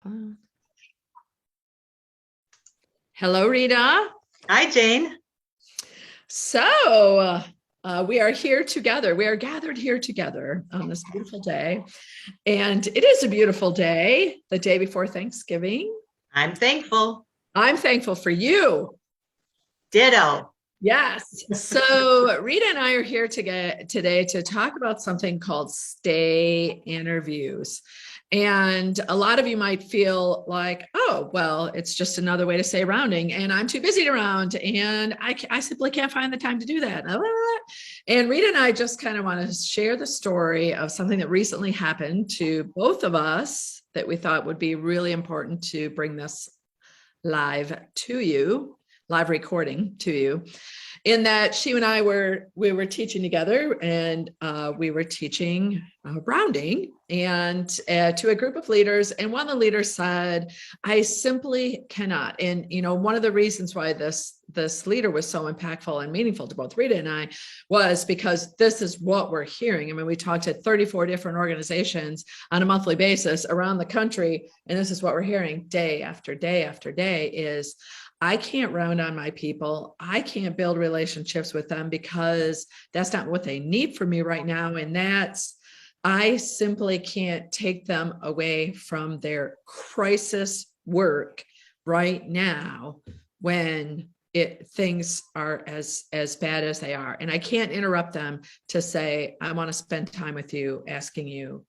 on. Hello, Rita. Hi, Jane. So we are here together. We are gathered here together on this beautiful day. And it is a beautiful day, the day before Thanksgiving. I'm thankful. I'm thankful for you. Ditto. Yes. So Rita and I are here today to talk about something called stay interviews. And a lot of you might feel like, oh, well, it's just another way to say rounding, and I'm too busy to round, and I simply can't find the time to do that. And Rita and I just kind of want to share the story of something that recently happened to both of us that we thought would be really important to bring this live to you, live recording to you. In that she and I we were teaching together, and we were teaching rounding and to a group of leaders. And one of the leaders said, I simply cannot. And, you know, one of the reasons why this leader was so impactful and meaningful to both Rita and I was because this is what we're hearing. I mean, we talked to 34 different organizations on a monthly basis around the country. And this is what we're hearing day after day after day is, I can't round on my people. I can't build relationships with them because that's not what they need from me right now. And I simply can't take them away from their crisis work right now when things are as bad as they are. And I can't interrupt them to say, I want to spend time with you, asking you,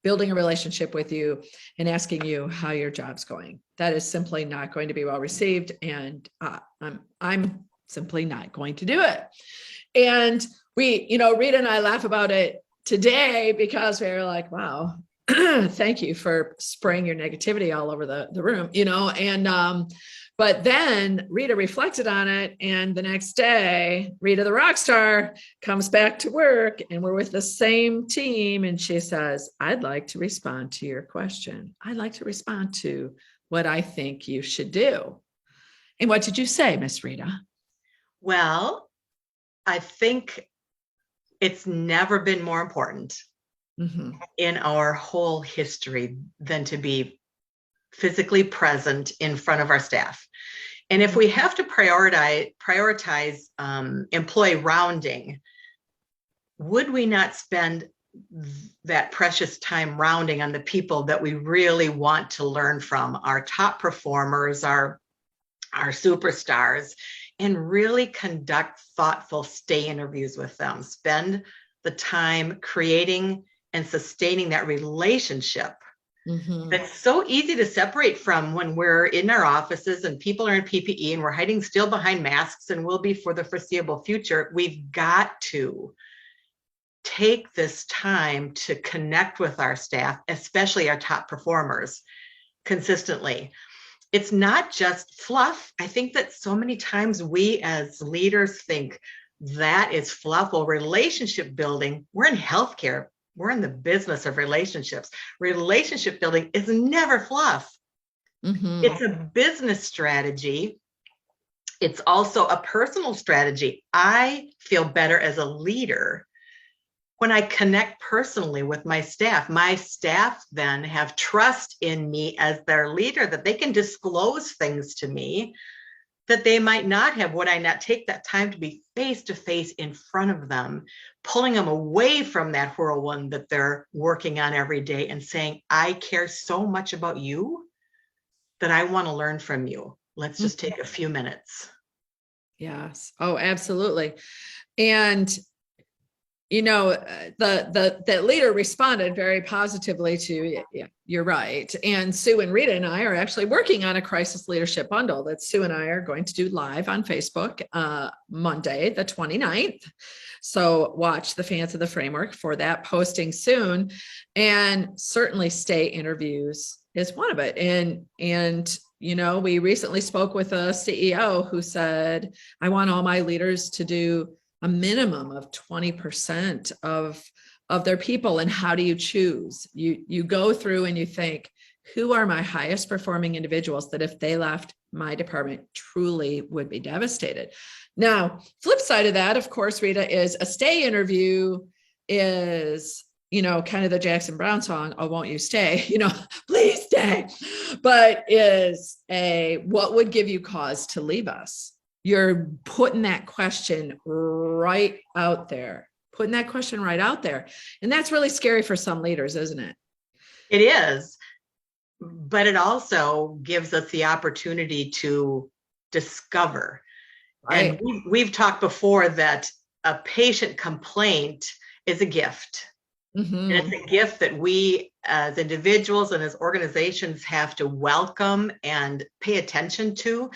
building a relationship with you and asking you how your job's going. That is simply not going to be well received. And I'm simply not going to do it. And Rita and I laugh about it today because we were like, wow, thank you for spraying your negativity all over the room, but then Rita reflected on it. And the next day, Rita, the rock star, comes back to work and we're with the same team. And she says, I'd like to respond to your question. I'd like to respond to what I think you should do. And what did you say, Miss Rita? Well, I think it's never been more important in our whole history than to be physically present in front of our staff. And if we have to prioritize employee rounding, would we not spend that precious time rounding on the people that we really want to learn from, our top performers, our superstars, and really conduct thoughtful stay interviews with them, spend the time creating and sustaining that relationship. That's so easy to separate from when we're in our offices and people are in PPE and we're hiding still behind masks and will be for the foreseeable future. We've got to take this time to connect with our staff, especially our top performers, consistently. It's not just fluff. I think that so many times we as leaders think that is fluff. Well, relationship building, we're in healthcare. We're in the business of relationships. Relationship building is never fluff. It's a business strategy. It's also a personal strategy. I feel better as a leader when I connect personally with my staff. My staff then have trust in me as their leader, that they can disclose things to me that they might not have. Would I not take that time to be face to face in front of them, pulling them away from that whirlwind that they're working on every day and saying, I care so much about you that I want to learn from you. Let's just take a few minutes. Yes. Oh, absolutely. And the leader responded very positively to, yeah, you're right. And Sue and Rita and I are actually working on a crisis leadership bundle that Sue and I are going to do live on Facebook Monday, the 29th. So watch the Fans of the Framework for that posting soon. And certainly stay interviews is one of it. And we recently spoke with a CEO who said, I want all my leaders to do a minimum of 20% of their people. And how do you choose? You go through and you think, who are my highest performing individuals that if they left my department truly would be devastated? Now, flip side of that, of course, Rita, is a stay interview is, kind of the Jackson Brown song, Oh, Won't You Stay? Please stay. but is what would give you cause to leave us? You're putting that question right out there, And that's really scary for some leaders, isn't it? It is, but it also gives us the opportunity to discover. Right. And we've talked before that a patient complaint is a gift. Mm-hmm. And it's a gift that we as individuals and as organizations have to welcome and pay attention to.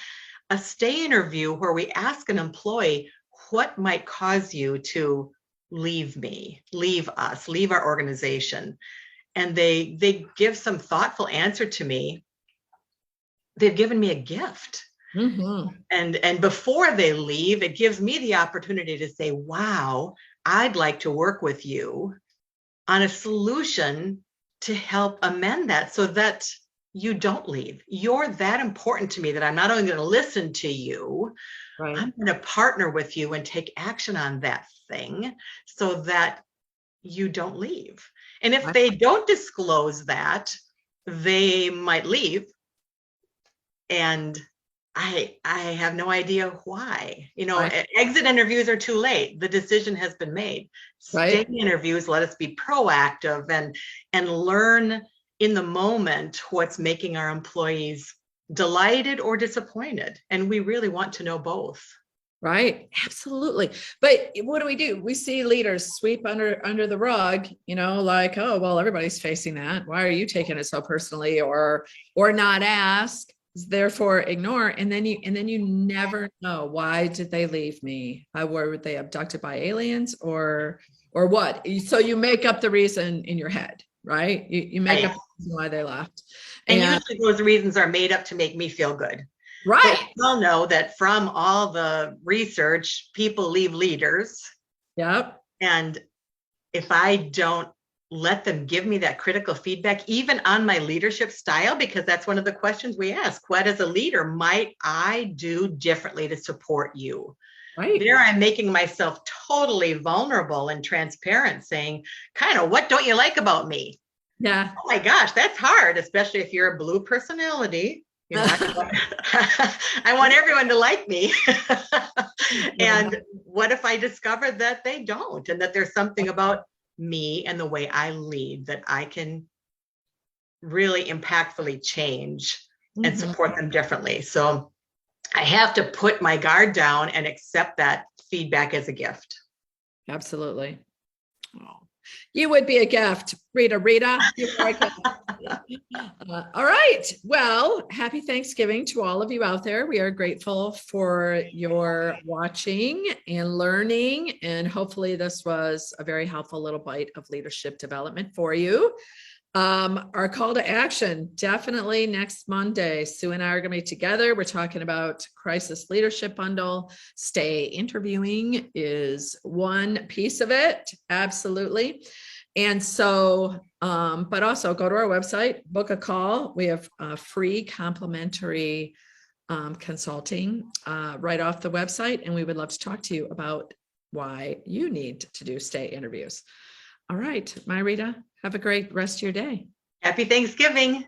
A stay interview where we ask an employee, what might cause you to leave me, leave us, leave our organization? And they give some thoughtful answer to me. They've given me a gift. Mm-hmm. And before they leave, it gives me the opportunity to say, wow, I'd like to work with you on a solution to help amend that so that you don't leave. You're that important to me that I'm not only going to listen to you, Right. I'm going to partner with you and take action on that thing so that you don't leave. And if they don't disclose that, they might leave. And I have no idea why. Exit interviews are too late. The decision has been made. Stay interviews, let us be proactive and learn in the moment what's making our employees delighted or disappointed. And we really want to know both. Right. Absolutely. But what do? We see leaders sweep under the rug, like, oh, well, everybody's facing that. Why are you taking it so personally, or not ask, therefore ignore? And then you never know, why did they leave me? Were they abducted by aliens or what? So you make up the reason in your head, right? You make up the reason why they left. And usually those reasons are made up to make me feel good. Right. But we all know that from all the research, people leave leaders. Yep. And if I don't let them give me that critical feedback, even on my leadership style, because that's one of the questions we ask, what as a leader might I do differently to support you? Right. There I'm making myself totally vulnerable and transparent, saying, kind of, what don't you like about me? Yeah. Oh my gosh, that's hard, especially if you're a blue personality. I want everyone to like me. And what if I discover that they don't, and that there's something about me and the way I lead that I can really impactfully change and support them differently? So I have to put my guard down and accept that feedback as a gift. Absolutely. Oh, you would be a gift, Rita. All right. Well, happy Thanksgiving to all of you out there. We are grateful for your watching and learning, and hopefully this was a very helpful little bite of leadership development for you. Our call to action, definitely next Monday. Sue and I are going to be together. We're talking about crisis leadership bundle. Stay interviewing is one piece of it. Absolutely. And so, but also go to our website, book a call. We have free complimentary consulting right off the website. And we would love to talk to you about why you need to do stay interviews. All right, my Rita, have a great rest of your day. Happy Thanksgiving.